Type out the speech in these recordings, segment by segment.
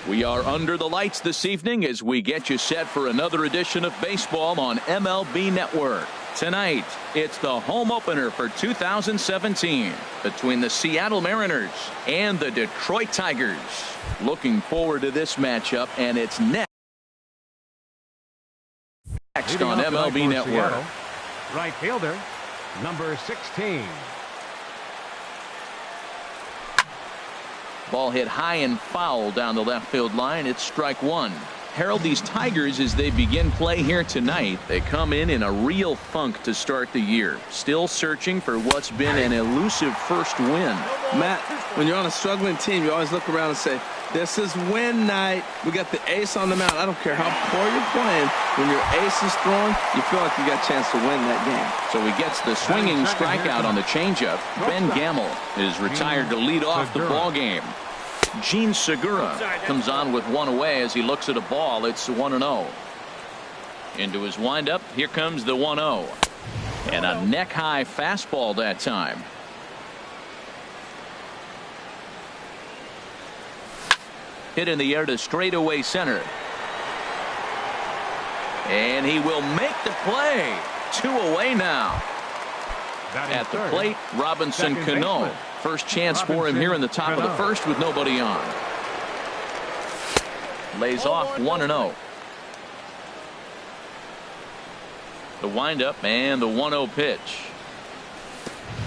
We are under the lights this evening as we get you set for another edition of baseball on MLB Network. Tonight, it's the home opener for 2017 between the Seattle Mariners and the Detroit Tigers. Looking forward to this matchup, and it's next on MLB Network. Seattle, right fielder, number 16. Ball hit high and foul down the left field line. It's strike one. Harold, these Tigers, as they begin play here tonight, they come in a real funk to start the year. Still searching for what's been an elusive first win. Matt, when you're on a struggling team, you always look around and say, this is win night. We got the ace on the mound. I don't care how poor you're playing. When your ace is throwing, you feel like you got a chance to win that game. So he gets the swinging strikeout on the changeup. Ben Gamel is retired to lead off the ball game. Gene Segura comes on with one away as he looks at a ball. It's 1-0. Into his windup. Here comes the 1-0. And a neck-high fastball that time. Hit in the air to straightaway center. And he will make the play. 2 away now. At the plate, Robinson Cano. First chance for him here in the top of the first with nobody on. Lays off 1-0. The windup and the 1-0 pitch.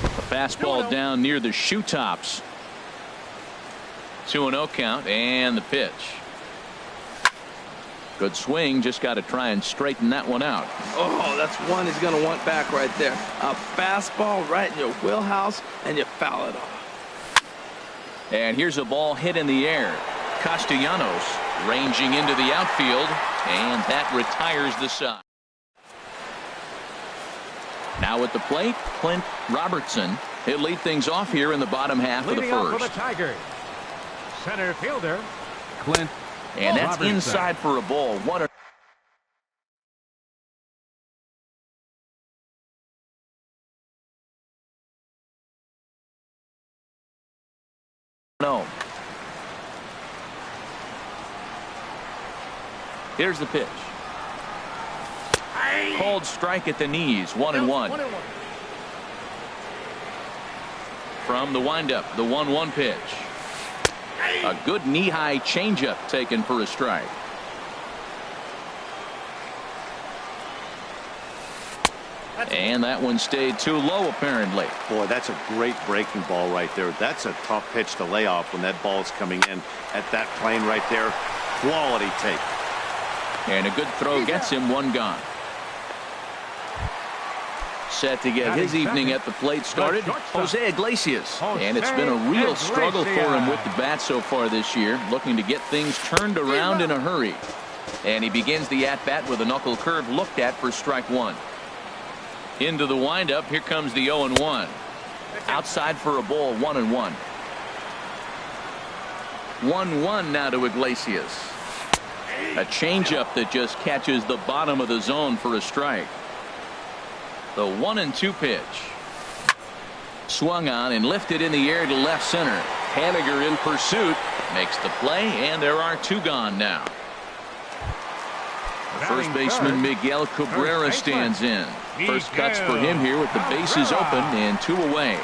The fastball down near the shoe tops. 2-0 count and the pitch. Good swing, just got to try and straighten that one out. Oh, that's one he's going to want back right there. A fastball right in your wheelhouse, and you foul it off. And here's a ball hit in the air. Castellanos ranging into the outfield, and that retires the side. Now at the plate, Clint Robertson. He'll lead things off here in the bottom half of the first. Leading off for the Tigers, center fielder, Clint. And that's Robertson. Inside for a ball. No. Here's the pitch. Called strike at the knees. 1-1. From the windup, the 1-1 pitch. A good knee-high changeup taken for a strike. And that one stayed too low, apparently. Boy, that's a great breaking ball right there. That's a tough pitch to lay off when that ball's coming in at that plane right there. Quality take. And a good throw gets him one gone. Set to get his evening at the plate started, Jose Iglesias. And it's been a real struggle for him with the bat so far this year, looking to get things turned around in a hurry. And he begins the at-bat with a knuckle curve looked at for strike one. Into the windup, here comes the 0-1. Outside for a ball, 1-1. 1-1 now to Iglesias. A changeup that just catches the bottom of the zone for a strike. The 1-2 pitch. Swung on and lifted in the air to left center. Haniger in pursuit. Makes the play, and there are 2 gone now. The first baseman Miguel Cabrera stands in. First cuts for him here with the bases open and 2 away.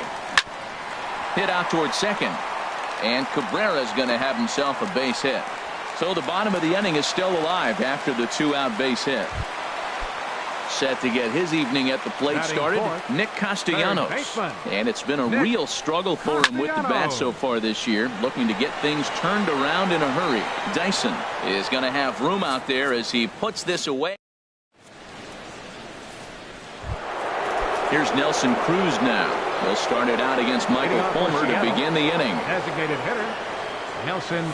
Hit out towards second. And Cabrera's going to have himself a base hit. So the bottom of the inning is still alive after the 2-out base hit. Set to get his evening at the plate started, Nick Castellanos. And it's been a real struggle for him with the bat so far this year, looking to get things turned around in a hurry. Dyson is going to have room out there as he puts this away. Here's Nelson Cruz now. He'll start it out against Michael Fulmer to begin the inning. Designated hitter, Nelson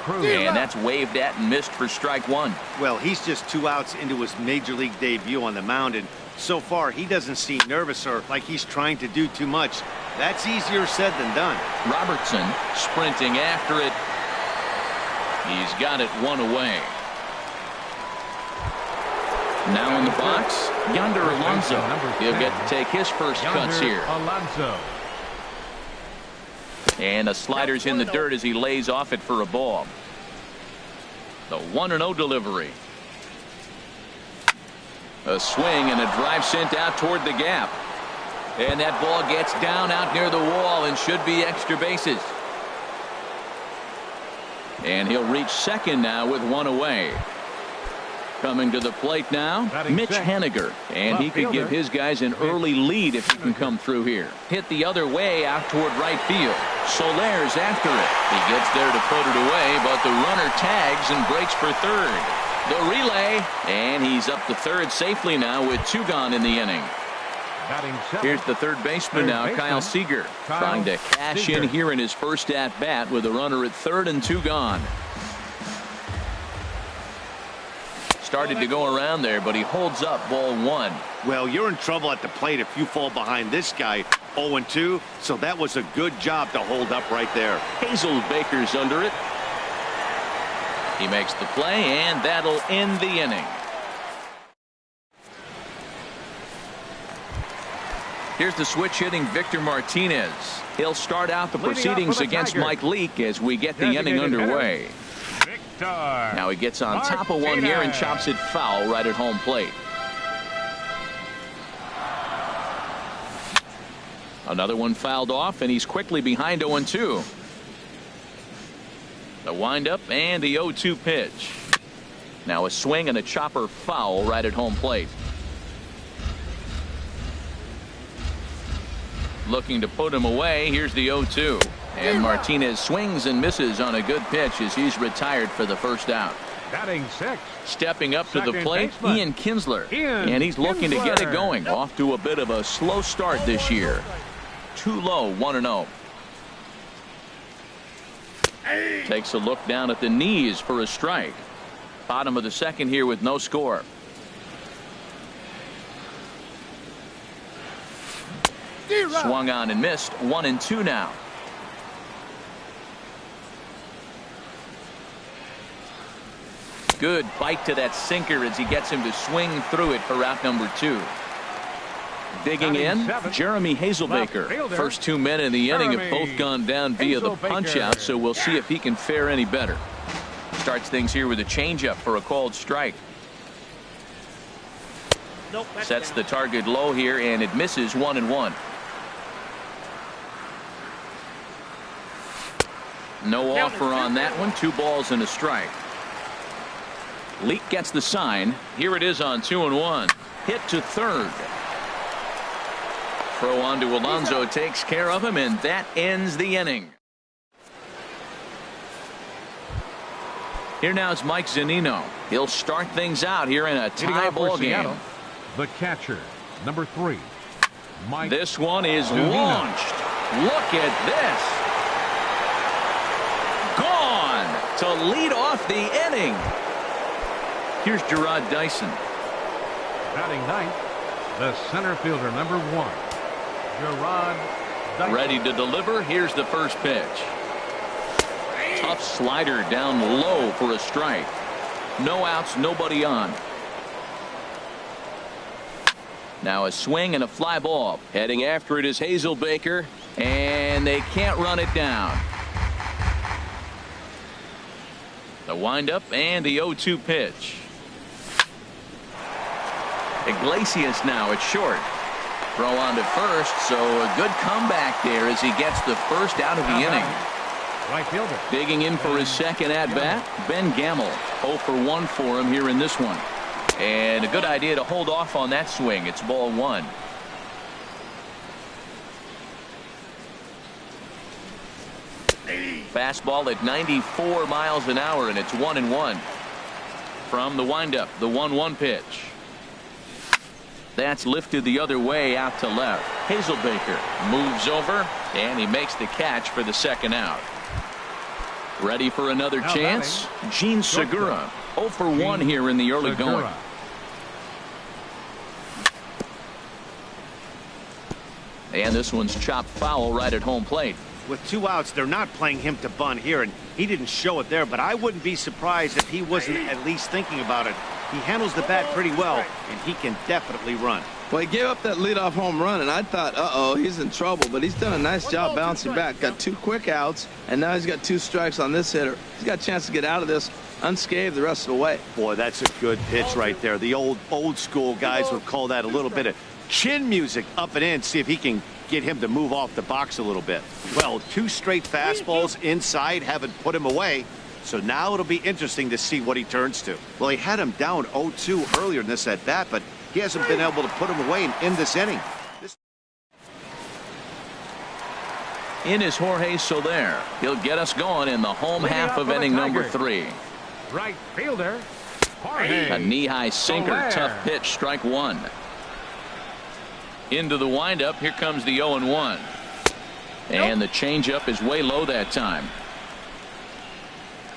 Cruz. And that's waved at and missed for strike one. Well, he's just 2 outs into his major league debut on the mound, and so far he doesn't seem nervous or like he's trying to do too much. That's easier said than done. Robertson sprinting after it. He's got it 1 away. Now in the box, Yonder Alonso. He'll get to take his first cuts here. Alonso. And a slider's in the dirt as he lays off it for a ball. The 1-0 delivery. A swing and a drive sent out toward the gap. And that ball gets down out near the wall and should be extra bases. And he'll reach second now with one away. Coming to the plate now, Mitch Haniger. And he could give his guys an early lead if he can come through here. Hit the other way out toward right field. Soler's after it. He gets there to put it away, but the runner tags and breaks for third. The relay, and he's up to third safely now with 2 gone in the inning. Here's the third baseman now, Kyle Seager, trying to cash in here in his first at-bat with a runner at third and 2 gone. Started to go around there, but he holds up ball 1. Well, you're in trouble at the plate if you fall behind this guy 0-2, so that was a good job to hold up right there. Hazelbaker's under it. He makes the play, and that'll end the inning. Here's the switch hitting Victor Martinez. He'll start out the proceedings against Mike Leake as we get the inning underway. Now he gets on top of one here and chops it foul right at home plate. Another one fouled off, and he's quickly behind 0-2. The windup and the 0-2 pitch. Now a swing and a chopper foul right at home plate. Looking to put him away. Here's the 0-2. And Martinez swings and misses on a good pitch as he's retired for the first out. Batting 6. Stepping up to the plate, Ian Kinsler. And he's looking to get it going. Off to a bit of a slow start this year. Too low, 1-0. Takes a look down at the knees for a strike. Bottom of the second here with no score. Swung on and missed. 1-2 now. Good bite to that sinker as he gets him to swing through it for out number 2. Digging in, Jeremy Hazelbaker. First 2 men in the inning have both gone down via the punch out, so we'll see if he can fare any better. Starts things here with a changeup for a called strike. Sets the target low here, and it misses. 1-1. No offer on that one. 2 balls and a strike. Leake gets the sign. Here it is on 2-1. Hit to third. Throw on to Alonso takes care of him, and that ends the inning. Here now is Mike Zunino. He'll start things out here in a tie ball game. The catcher, number 3. Mike. This one is launched. Look at this. Gone to lead off the inning. Here's Gerard Dyson. Batting 9th, the center fielder, number 1. Gerard Dyson. Ready to deliver. Here's the first pitch. Tough slider down low for a strike. No outs, nobody on. Now a swing and a fly ball. Heading after it is Hazelbaker, and they can't run it down. The windup and the 0-2 pitch. Iglesias now at short. Throw on to first, so a good comeback there as he gets the first out of the inning. Right fielder. Digging in for his second at-bat, Ben Gamble. 0 for 1 for him here in this one. And a good idea to hold off on that swing. It's ball 1. Fastball at 94 miles an hour, and it's 1-1. From the windup, the 1-1 pitch. That's lifted the other way out to left. Hazelbaker moves over, and he makes the catch for the second out. Ready for another chance? Gene Segura. 0 for 1 here in the early going. And this one's chopped foul right at home plate. With 2 outs, they're not playing him to bunt here, and he didn't show it there, but I wouldn't be surprised if he wasn't at least thinking about it. He handles the bat pretty well, and he can definitely run. Well, he gave up that leadoff home run, and I thought, uh-oh, he's in trouble, but he's done a nice job bouncing back. Got 2 quick outs, and now he's got 2 strikes on this hitter. He's got a chance to get out of this unscathed the rest of the way. Boy, that's a good pitch right there. The old school guys would call that a little bit of chin music up and in. See if he can get him to move off the box a little bit. Well, 2 straight fastballs inside haven't put him away. So now it'll be interesting to see what he turns to. Well, he had him down 0-2 earlier in this at bat, but he hasn't been able to put him away in this inning. In is Jorge Soler. He'll get us going in the home half of inning number 3. Right fielder, Jorge. A knee-high sinker, Soler. tough pitch, strike 1. Into the windup, here comes the 0-1. And the changeup is way low that time.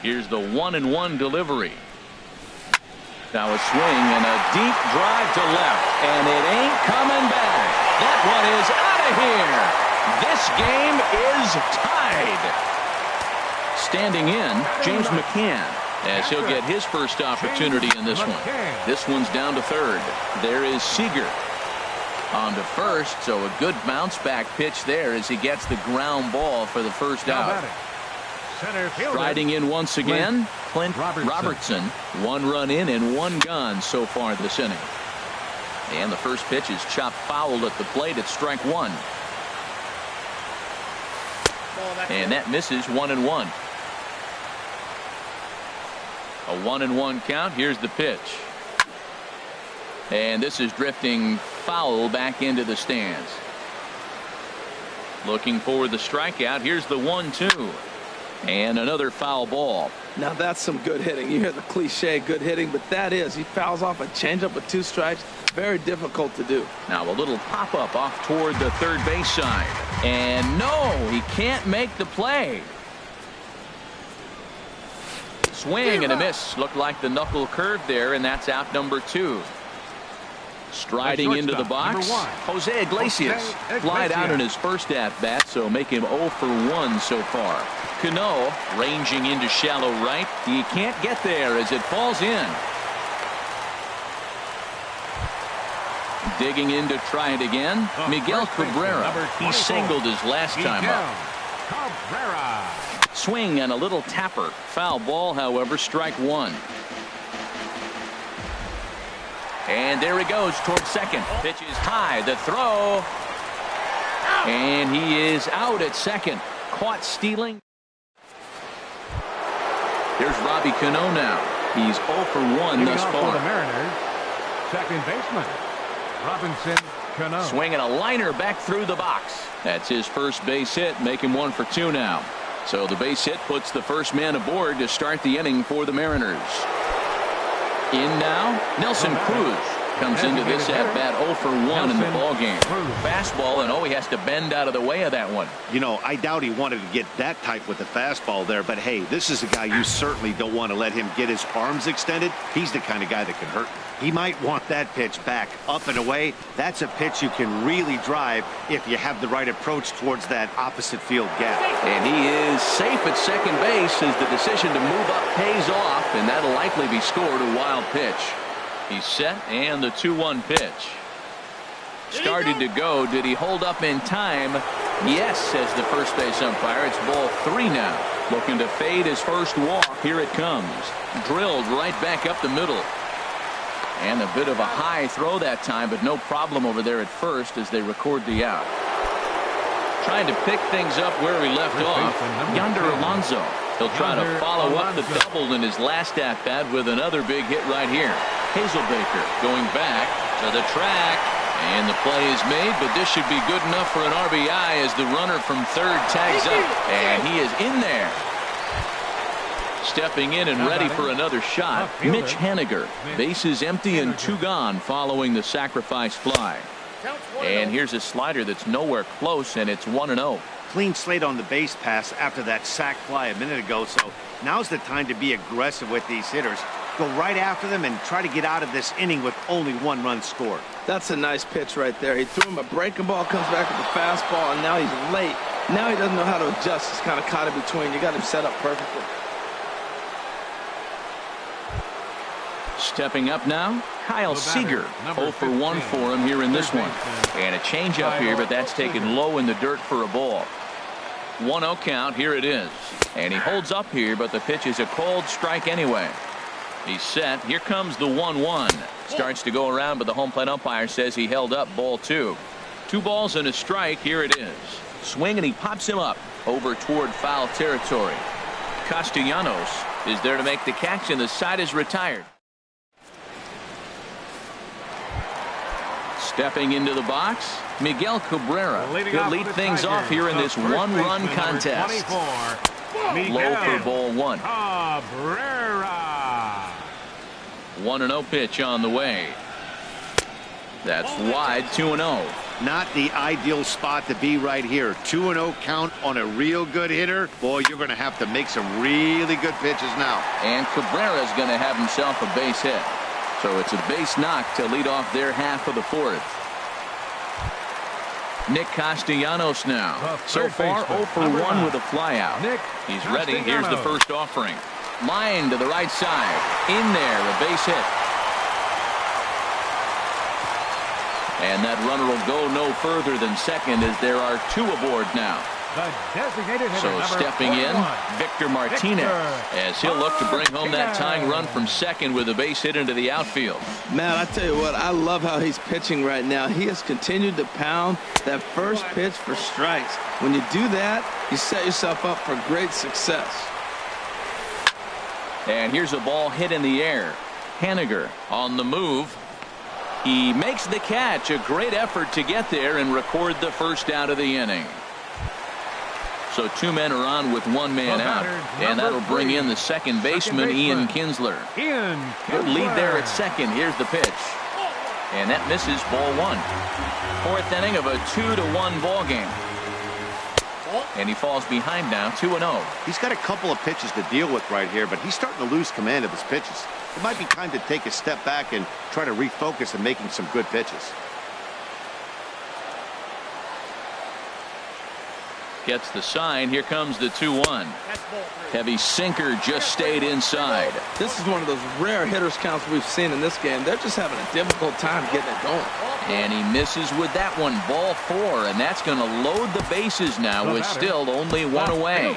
Here's the 1-1 delivery. Now a swing and a deep drive to left, and it ain't coming back. That one is out of here. This game is tied. Standing in, James McCann, as he'll get his first opportunity in this one. This one's down to third. There is Seager on to first, so a good bounce back pitch there as he gets the ground ball for the first out. Striding in once again, Clint Robertson. 1 run in and 1 gone so far this inning. And the first pitch is chopped foul at the plate at strike 1. And that misses 1-1. A 1-1 count. Here's the pitch. And this is drifting foul back into the stands. Looking for the strikeout. Here's the 1-2. And another foul ball. Now that's some good hitting. You hear the cliche good hitting, but that is. He fouls off a changeup with 2 strikes. Very difficult to do. Now a little pop-up off toward the third base side. And no, he can't make the play. Swing and a miss. Looked like the knuckle curve there, and that's out number 2. Striding into the box, Jose Iglesias. Flied out in his first at-bat, so make him 0 for 1 so far. Cano ranging into shallow right. He can't get there as it falls in. Digging in to try it again, Miguel Cabrera. He singled his last time up. Cabrera. Swing and a little tapper. Foul ball, however, strike 1. And there he goes towards second. Pitch is high. The throw. And he is out at second. Caught stealing. Here's Robbie Cano now. He's 0 for 1 thus far. For the Mariners, second baseman, Robinson Cano. Swinging a liner back through the box. That's his first base hit. Make him 1 for 2 now. So the base hit puts the first man aboard to start the inning for the Mariners. In now, Nelson Cruz comes into this at-bat 0 for 1 in the ballgame. Fastball, and he has to bend out of the way of that one. You know, I doubt he wanted to get that tight with the fastball there, but hey, this is a guy you certainly don't want to let him get his arms extended. He's the kind of guy that can hurt. He might want that pitch back up and away. That's a pitch you can really drive if you have the right approach towards that opposite field gap. And he is safe at second base as the decision to move up pays off, and that'll likely be scored a wild pitch. He's set, and the 2-1 pitch. Started to go. Did he hold up in time? Yes, says the first base umpire. It's ball 3 now. Looking to fade his first walk. Here it comes. Drilled right back up the middle. And a bit of a high throw that time, but no problem over there at first as they record the out. Trying to pick things up where he left off. Yonder Alonso. He'll try to follow up the double in his last at-bat with another big hit right here. Hazelbaker going back to the track. And the play is made, but this should be good enough for an RBI as the runner from third tags up. And he is in there. Stepping in and ready for another shot, Mitch Haniger. Bases empty and 2 gone following the sacrifice fly. And here's a slider that's nowhere close, and it's 1-0. Clean slate on the base pass after that sac fly a minute ago, so now's the time to be aggressive with these hitters. Go right after them and try to get out of this inning with only 1 run scored. That's a nice pitch right there. He threw him a breaking ball, comes back with a fastball, and now he's late. Now he doesn't know how to adjust. He's kind of caught in between. You got him set up perfectly. Stepping up now, Kyle Seager. 0 for 1 for him here in this one. And a changeup here, but that's taken low in the dirt for a ball. 1-0 count. Here it is. And he holds up here, but the pitch is a cold strike anyway. He's set. Here comes the 1-1. Starts to go around, but the home plate umpire says he held up. Ball 2. 2 balls and a strike. Here it is. Swing, and he pops him up over toward foul territory. Castellanos is there to make the catch, and the side is retired. Stepping into the box, Miguel Cabrera. He'll lead things off here in this one-run contest. Low for ball 1. Cabrera. 1-0 pitch on the way. That's wide. 2-0. Not the ideal spot to be right here. 2-0 count on a real good hitter. Boy, you're going to have to make some really good pitches now. And Cabrera's going to have himself a base hit. So it's a base knock to lead off their half of the 4th. Nick Castellanos now. So far 0 for 1 with a flyout. He's ready. Here's the first offering. Line to the right side. In there, a base hit. And that runner will go no further than second as there are 2 aboard now. The designated hitter, So stepping in, Victor Martinez, as he'll look to bring home that tying run from second with a base hit into the outfield. Man, I tell you what, I love how he's pitching right now. He has continued to pound that first pitch for strikes. When you do that, you set yourself up for great success. And here's a ball hit in the air. Haniger on the move. He makes the catch. A great effort to get there and record the first out of the inning. So 2 men are on with 1 man out. And that'll bring in the second baseman, Ian Kinsler. Good lead there at second. Here's the pitch. And that misses. Ball 1. 4th inning of a 2-1 ball game. And he falls behind now. 2-0. He's got a couple of pitches to deal with right here, but he's starting to lose command of his pitches. It might be time to take a step back and try to refocus on making some good pitches. Gets the sign. Here comes the 2-1. Heavy sinker just stayed inside. This is one of those rare hitters counts we've seen in this game. They're just having a difficult time getting it going. And he misses with that one. Ball 4, and that's going to load the bases now with still only 1 away.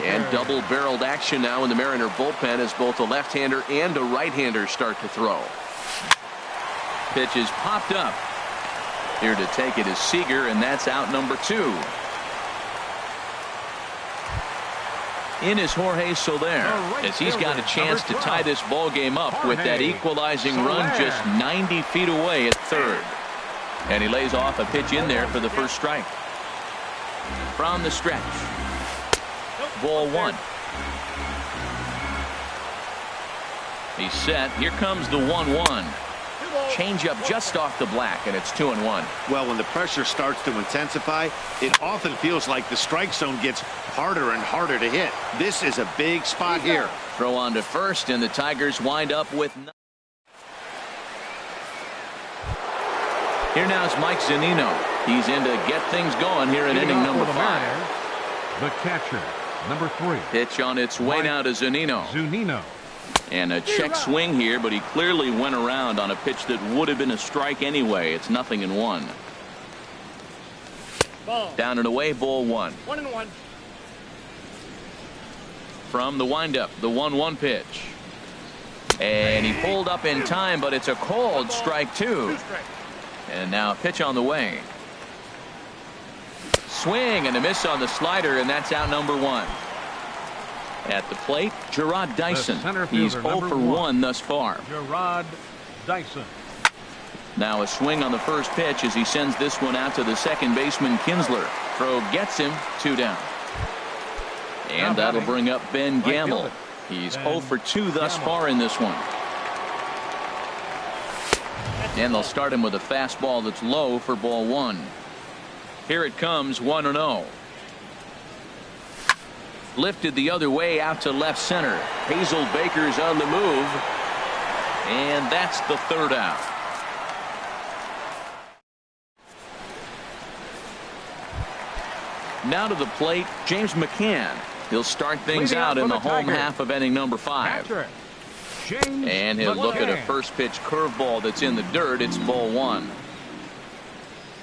And double-barreled action now in the Mariner bullpen as both a left-hander and a right-hander start to throw. Pitch is popped up. Here to take it is Seager, and that's out number 2. In is Jorge Soler, as he's got a chance to tie this ball game up with that equalizing run just 90 feet away at third. And he lays off a pitch in there for the first strike. From the stretch. Ball 1. He's set. Here comes the 1-1. Changeup just off the black, and it's 2-1. Well, when the pressure starts to intensify, it often feels like the strike zone gets harder and harder to hit. This is a big spot here. Throw on to first, and the Tigers wind up with. Here now is Mike Zunino. He's in to get things going here in inning number 5. The catcher, number 3. Pitch on its way now to Zunino. And a check swing here, but he clearly went around on a pitch that would have been a strike anyway. It's 0-1. Down and away, ball 1. 1-1. From the windup, the 1-1 pitch. And he pulled up in time, but it's a called strike 2. And now a pitch on the way. Swing and a miss on the slider, and that's out number 1. At the plate, Gerard Dyson. He's 0 for 1 thus far. Gerard Dyson. Now a swing on the first pitch as he sends this one out to the second baseman, Kinsler. Throw gets him. 2 down. And that'll bring up Ben Gamble. He's 0 for 2 thus far in this one. And they'll start him with a fastball that's low for ball 1. Here it comes, 1-0. Lifted the other way out to left center. Hazel Baker's on the move. And that's the 3rd out. Now to the plate, James McCann. He'll start things out in the home half of inning number 5. And he'll look at a first pitch curveball that's in the dirt. It's ball 1.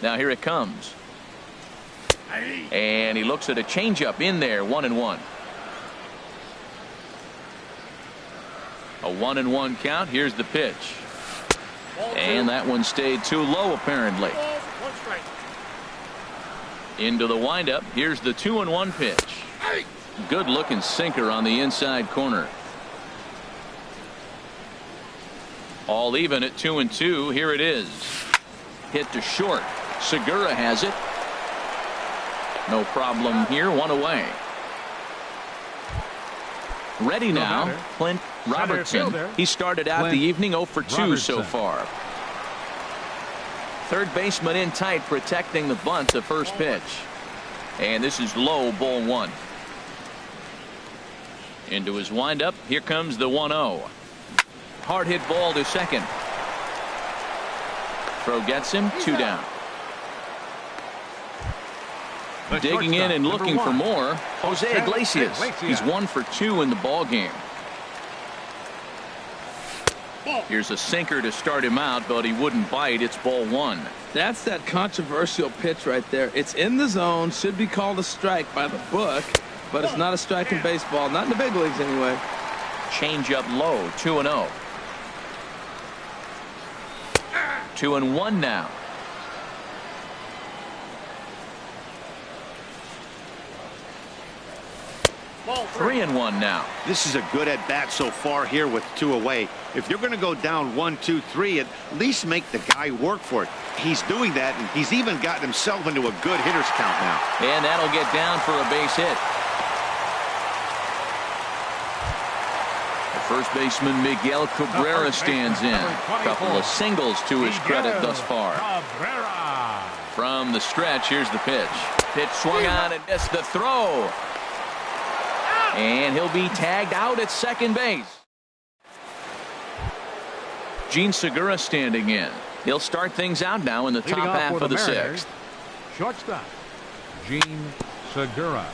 Now here it comes. And he looks at a changeup in there, 1-1. A 1-1 count. Here's the pitch. And that one stayed too low, apparently. Into the windup. Here's the 2-1 pitch. Good looking sinker on the inside corner. All even at 2-2. Here it is. Hit to short. Segura has it. No problem here. One away. Ready now, Clint Robertson. He started out the evening 0 for 2 so far. Third baseman in tight, protecting the bunt, the first pitch. And this is low, ball 1. Into his windup. Here comes the 1-0. Hard hit ball to second. Throw gets him, 2 down. Digging in and looking for more, Jose Iglesias. He's 1 for 2 in the ball game. Here's a sinker to start him out, but he wouldn't bite. It's ball 1. That's that controversial pitch right there. It's in the zone, should be called a strike by the book, but it's not a strike in baseball, not in the big leagues anyway. Change up low, 2-0. 2-1 now. Ball 3-1 now. This is a good at bat so far here with 2 away. If you're going to go down 1, 2, 3, at least make the guy work for it. He's doing that, and he's even gotten himself into a good hitter's count now. And that'll get down for a base hit. The first baseman Miguel Cabrera stands in. A couple of singles to his credit thus far. From the stretch, here's the pitch. Pitch swung on and missed the throw. And he'll be tagged out at second base. Gene Segura standing in. He'll start things out now in the top half of the 6th. Shortstop, Gene Segura.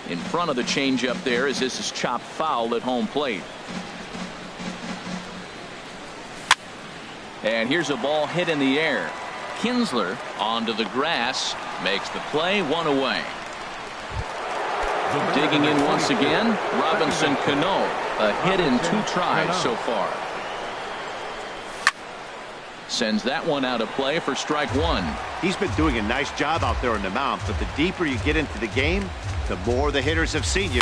In front of the changeup there as this is chopped foul at home plate. And here's a ball hit in the air. Kinsler onto the grass, makes the play, 1 away. Digging in once again, Robinson Cano. A hit in 2 tries so far. Sends that one out of play for strike 1. He's been doing a nice job out there on the mound, but the deeper you get into the game, the more the hitters have seen you.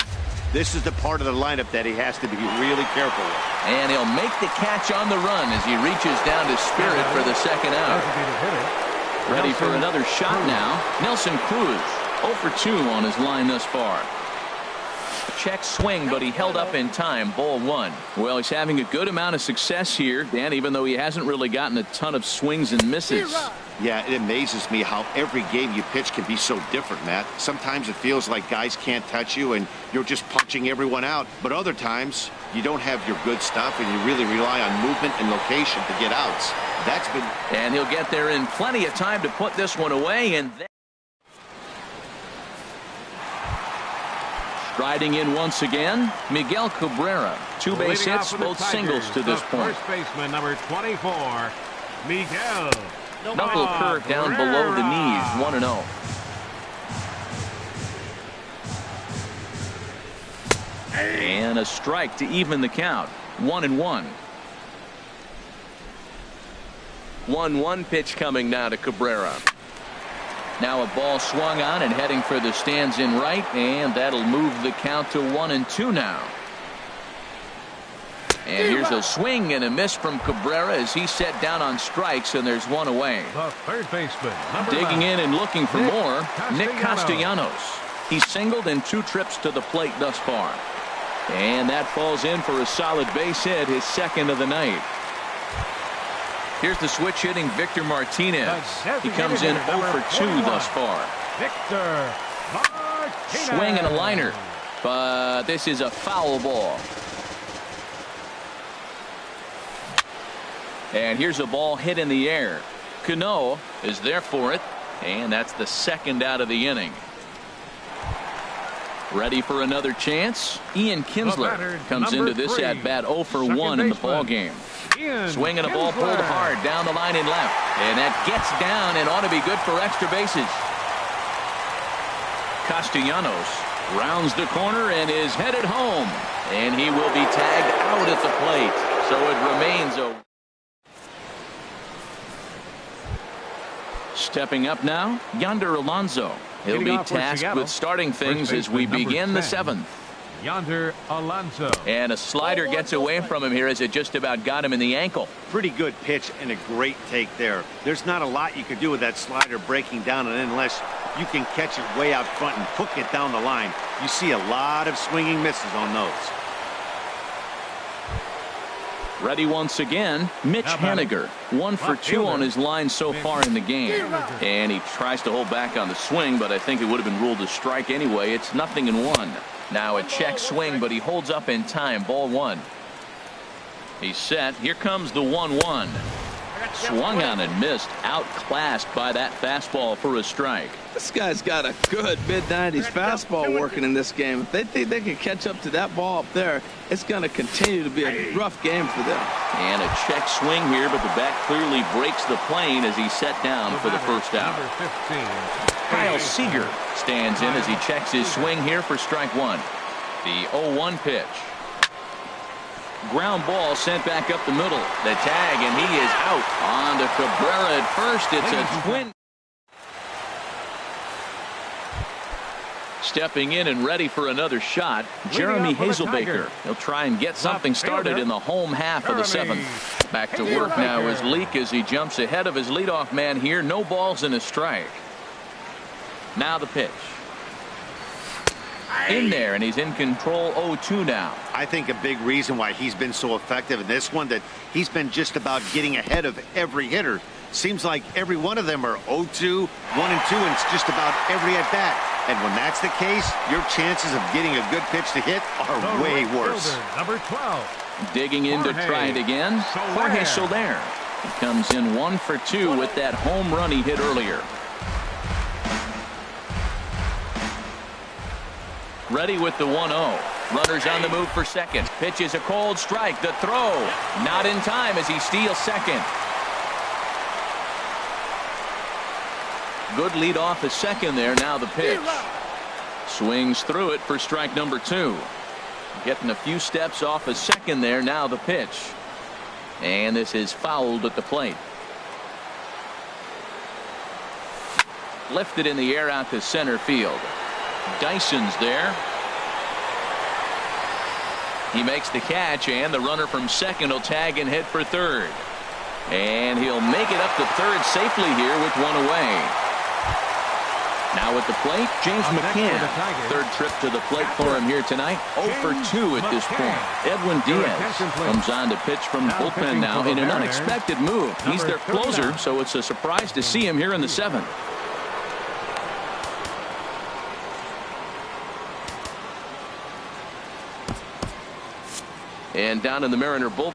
This is the part of the lineup that he has to be really careful with. And he'll make the catch on the run as he reaches down to Spirit for the second out. Ready for another shot now. Nelson Cruz 0 for 2 on his line thus far. Check swing, but he held up in time. Ball 1. Well, he's having a good amount of success here, Dan, even though he hasn't really gotten a ton of swings and misses. Yeah, it amazes me how every game you pitch can be so different, Matt. Sometimes it feels like guys can't touch you and you're just punching everyone out. But other times, you don't have your good stuff and you really rely on movement and location to get outs. That's been... And he'll get there in plenty of time to put this one away. And then... Striding in once again, Miguel Cabrera. 2 base hits, both singles to this point. First baseman number 24, Miguel. Knuckle curve down below the knees, 1-0. And a strike to even the count, 1-1. 1-1 pitch coming now to Cabrera. Now a ball swung on and heading for the stands in right, and that'll move the count to 1-2 now. And here's a swing and a miss from Cabrera as he's set down on strikes, and there's 1 away. The third baseman, digging in and looking for more, Nick Castellanos. He's singled in 2 trips to the plate thus far. And that falls in for a solid base hit, his second of the night. Here's the switch hitting Victor Martinez. He comes in 0 for 2 thus far. Victor Martinez. Swing and a liner, but this is a foul ball. And here's a ball hit in the air. Cano is there for it, and that's the second out of the inning. Ready for another chance? Ian Kinsler comes into this at bat 0 for 1 in the ball game. Swinging a ball pulled hard down the line and left, and that gets down and ought to be good for extra bases. Castellanos rounds the corner and is headed home. And he will be tagged out at the plate. So it remains a... Stepping up now, Yonder Alonso. He'll be tasked with starting things as we begin the 7th. Yonder Alonso. And a slider gets away from him here as it just about got him in the ankle. Pretty good pitch and a great take there. There's not a lot you can do with that slider breaking down, and unless you can catch it way out front and hook it down the line, you see a lot of swinging misses on those. Ready once again, Mitch Haniger. 1 for 2 on his line so far in the game. And he tries to hold back on the swing, but I think it would have been ruled a strike anyway. It's 0-1. Now a check swing, but he holds up in time. Ball 1. He's set. Here comes the 1-1. Swung on and missed. Outclassed by that fastball for a strike. This guy's got a good mid-90s fastball working in this game. If they think they can catch up to that ball up there, it's going to continue to be a rough game for them. And a check swing here, but the bat clearly breaks the plane as he's set down for the first out. Kyle Seager stands in as he checks his swing here for strike 1. The 0-1 pitch. Ground ball sent back up the middle. The tag, and he is out. On to Cabrera at first. It's a twin. Stepping in and ready for another shot, Jeremy Hazelbaker. He'll try and get something started in the home half of the 7th. Back to work now is Leake as he jumps ahead of his leadoff man here. No balls and a strike. Now the pitch. In there, and he's in control. 0-2 now. I think a big reason why he's been so effective in this one, that he's been just about getting ahead of every hitter. Seems like every one of them are 0-2, 1-2, and it's just about every at bat. And when that's the case, your chances of getting a good pitch to hit are way worse. Number 12. Digging in to try it again, Jorge Soler. He comes in 1 for 2 with that home run he hit earlier. Ready with the 1-0. Runners on the move for second. Pitch is a cold strike. The throw not in time as he steals second. Good lead off at second there. Now the pitch. Swings through it for strike number 2. Getting a few steps off a second there. Now the pitch. And this is fouled at the plate. Lifted in the air out to center field. Dyson's there. He makes the catch, and the runner from second will tag and head for third. And he'll make it up to third safely here with 1 away. Now at the plate, James McCann. Third trip to the plate for him here tonight. 0 for 2 at this point. Edwin Diaz comes on to pitch from the bullpen now in an unexpected move. He's their closer, so it's a surprise to see him here in the 7th. And down in the Mariner bullpen.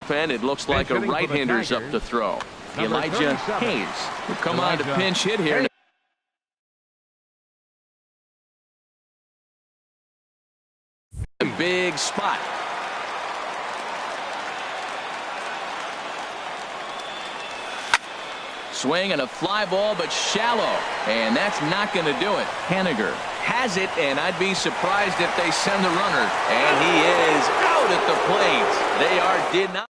It looks like a right-hander's up to throw. Elijah Hayes will come on to pinch hit here. A big spot. Swing and a fly ball, but shallow, and that's not going to do it. Haniger has it, and I'd be surprised if they send the runner. And he is out at the plate. They did not.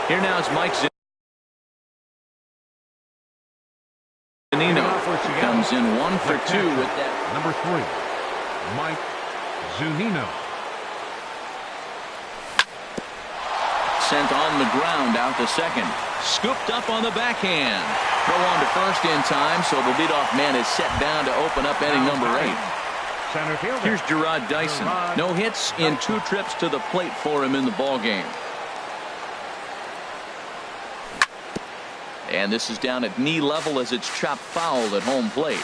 Here now is Mike Zunino. Comes in 1 for 2 with that. Number 3, Mike Zunino. Sent on the ground out to second. Scooped up on the backhand. Throw on to first in time, so the leadoff man is set down to open up inning number 8. Center fielder. Here's Gerard Dyson. No hits in 2 trips to the plate for him in the ballgame. And this is down at knee level as it's chopped foul at home plate.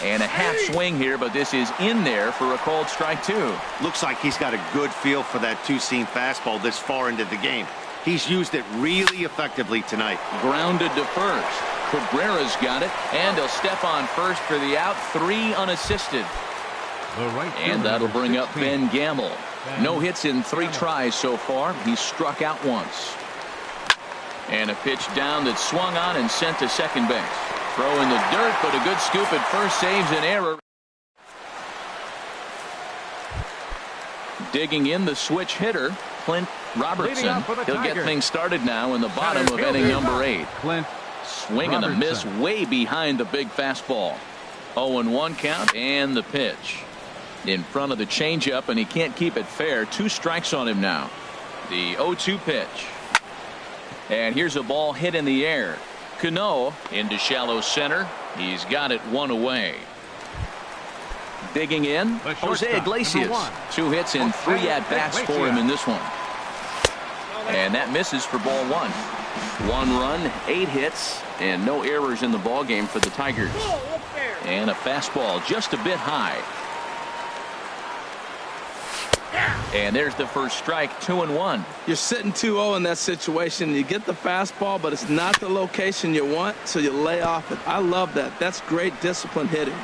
And a half swing here, but this is in there for a called strike 2. Looks like he's got a good feel for that two-seam fastball this far into the game. He's used it really effectively tonight. Grounded to first. Cabrera's got it, and he'll step on first for the out. 3 unassisted. And that'll bring up Ben Gamble. No hits in 3 tries so far. He's struck out once. And a pitch down that's swung on and sent to second base. Throw in the dirt, but a good scoop at first saves an error. Digging in the switch hitter, Clint Robertson. He'll get things started now in the bottom of inning number 8. Swing and a miss way behind the big fastball. 0-1 count and the pitch. In front of the changeup, and he can't keep it fair. 2 strikes on him now. The 0-2 pitch. And here's a ball hit in the air. Cano into shallow center. He's got it 1 away. Digging in, Jose Iglesias. 2 hits and 3 at-bats for him in this one. And that misses for ball 1. 1 run, 8 hits, and no errors in the ballgame for the Tigers. And a fastball just a bit high. And there's the first strike. 2-1. You're sitting 2-0 in that situation. You get the fastball, but it's not the location you want, so you lay off it. I love that. That's great disciplined hitting.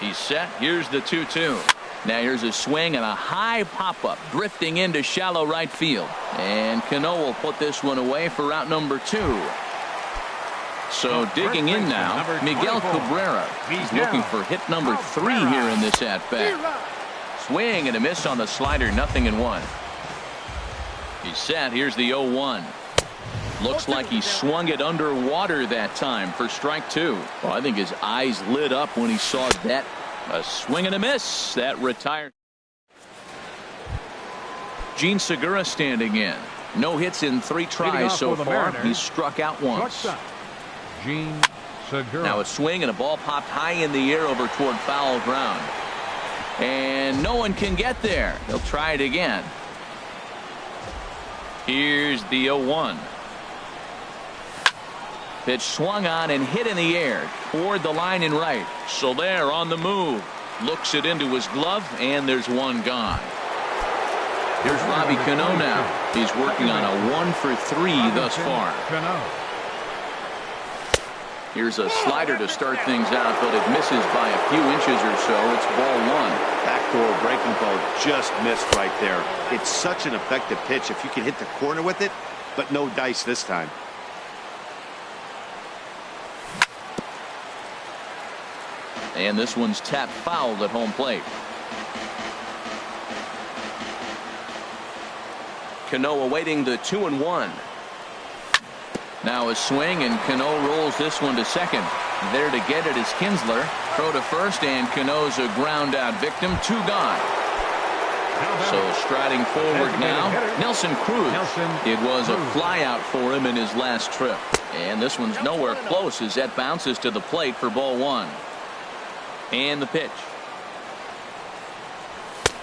He's set. Here's the 2-2. Now here's a swing and a high pop-up drifting into shallow right field. And Cano will put this one away for out number 2. So digging in now, Miguel Cabrera. He's looking for hit number 3 here in this at-bat. Swing and a miss on the slider, 0-1. He's set. Here's the 0-1. Looks like he swung it underwater that time for strike 2. Well, I think his eyes lit up when he saw that. A swing and a miss. That retired. Gene Segura standing in. No hits in 3 tries so far. He's struck out once. Gene Segura. Now a swing and a ball popped high in the air over toward foul ground. And no one can get there. He'll try it again. Here's the 0-1. Pitch swung on and hit in the air toward the line in right. Soler on the move. Looks it into his glove, and there's 1 gone. Here's Robbie Cano now. He's working on a 1 for 3 thus far. Here's a slider to start things out, but it misses by a few inches or so. It's ball 1. Backdoor breaking ball just missed right there. It's such an effective pitch if you can hit the corner with it, but no dice this time. And this one's tapped foul at home plate. Cano awaiting the 2-1. Now a swing, and Cano rolls this one to second. There to get it is Kinsler. Throw to first, and Cano's a ground out victim. 2 gone. So striding forward now, Nelson Cruz. It was a fly out for him in his last trip. And this one's nowhere close as that bounces to the plate for ball 1. And the pitch.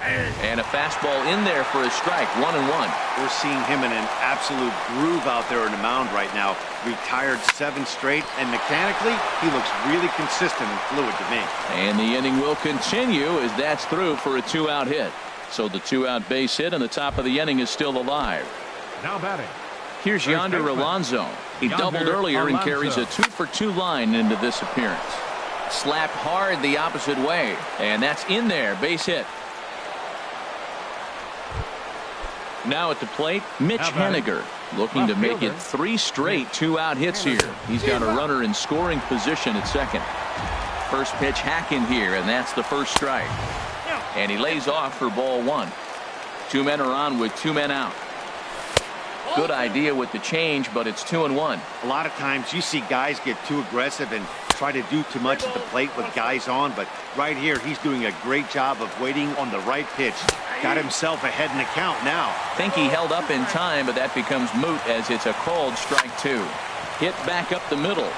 And a fastball in there for a strike. 1-1. We're seeing him in an absolute groove out there on the mound right now. Retired 7 straight, and mechanically, he looks really consistent and fluid to me. And the inning will continue as that's through for a 2-out hit. So the 2-out base hit, and the top of the inning is still alive. Now batting. Here's Yonder Alonso. He doubled earlier and carries a 2-for-2 line into this appearance. Slapped hard the opposite way, and that's in there. Base hit. Now at the plate, Mitch Haniger looking to make it 3 straight 2-out hits here. He's got a runner in scoring position at second. First pitch hack in here, and that's the first strike. And he lays off for ball 1. 2 men are on with 2 men out. Good idea with the change, but it's 2-1. A lot of times you see guys get too aggressive and try to do too much at the plate with guys on, but right here he's doing a great job of waiting on the right pitch. Got himself ahead in the count now. Think he held up in time, but that becomes moot as it's a called strike 2. Hit back up the middle.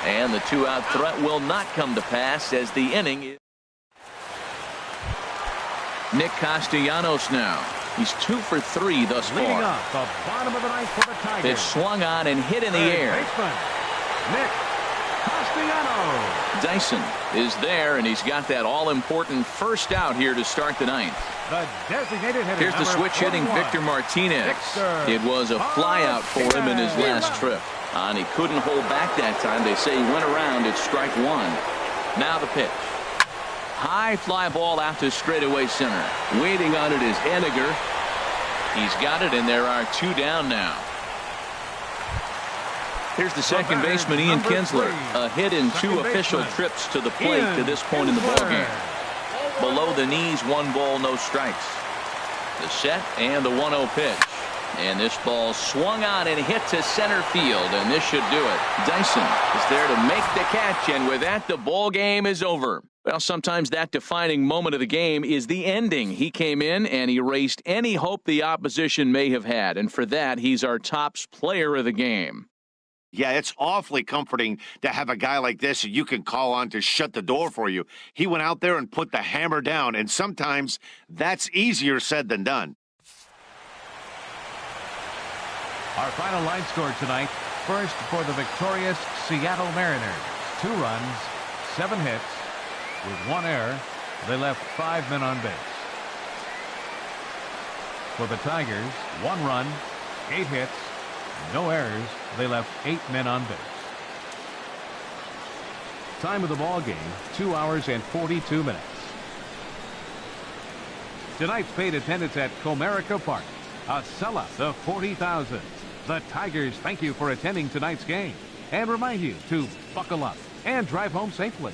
And the 2-out threat will not come to pass as the inning is. Nick Castellanos now. He's 2 for 3 thus far. Leading up the bottom of the ninth for the Tigers. It's swung on and hit in the air. Nick Castellanos. Dyson is there, and he's got that all-important first out here to start the 9th. The designated hitter. Here's the switch hitting Victor Martinez. It was a flyout for him in his last trip. And he couldn't hold back that time. They say he went around at strike one. Now the pitch. High fly ball out to straightaway center. Waiting on it is Henniger. He's got it, and there are 2 down now. Here's the second baseman, Ian Kinsler. A hit in 2 official trips to the plate to this point in the ballgame. Below the knees, 1 ball, no strikes. The set and the 1-0 pitch. And this ball swung on and hit to center field, and this should do it. Dyson is there to make the catch, and with that, the ball game is over. Well, sometimes that defining moment of the game is the ending. He came in and erased any hope the opposition may have had, and for that, he's our top player of the game. Yeah, it's awfully comforting to have a guy like this you can call on to shut the door for you. He went out there and put the hammer down, and sometimes that's easier said than done. Our final line score tonight. First for the victorious Seattle Mariners. 2 runs, 7 hits. With 1 error, they left 5 men on base. For the Tigers, 1 run, 8 hits, no errors. They left 8 men on base. Time of the ball game, 2 hours and 42 minutes. Tonight's paid attendance at Comerica Park, a sellout of 40,000. The Tigers thank you for attending tonight's game and remind you to buckle up and drive home safely.